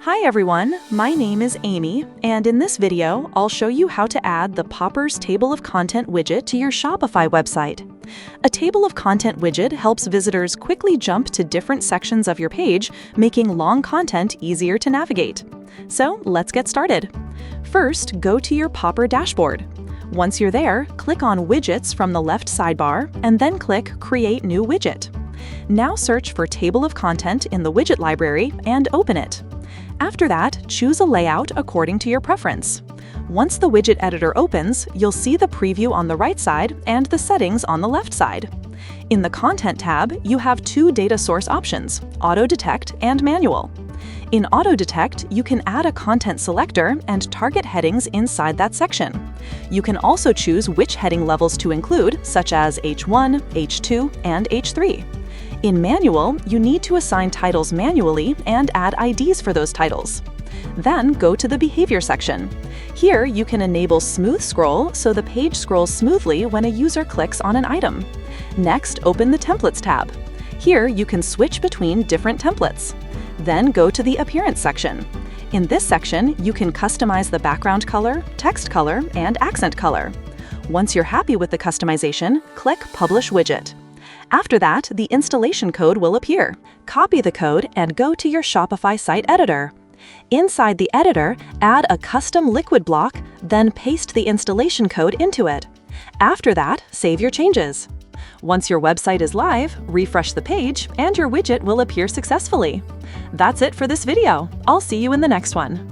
Hi everyone, my name is Amy, and in this video, I'll show you how to add the Poppers Table of Content widget to your Shopify website. A Table of Content widget helps visitors quickly jump to different sections of your page, making long content easier to navigate. So let's get started. First, go to your Popper dashboard. Once you're there, click on Widgets from the left sidebar, and then click Create New Widget. Now search for Table of Content in the widget library and open it. After that, choose a layout according to your preference. Once the widget editor opens, you'll see the preview on the right side and the settings on the left side. In the Content tab, you have two data source options, Auto Detect and Manual. In Auto Detect, you can add a content selector and target headings inside that section. You can also choose which heading levels to include, such as H1, H2, and H3. In Manual, you need to assign titles manually and add IDs for those titles. Then go to the Behavior section. Here, you can enable Smooth Scroll so the page scrolls smoothly when a user clicks on an item. Next, open the Templates tab. Here, you can switch between different templates. Then go to the Appearance section. In this section, you can customize the background color, text color, and accent color. Once you're happy with the customization, click Publish Widget. After that, the installation code will appear. Copy the code and go to your Shopify site editor. Inside the editor, add a custom liquid block, then paste the installation code into it. After that, save your changes. Once your website is live, refresh the page and your widget will appear successfully. That's it for this video. I'll see you in the next one.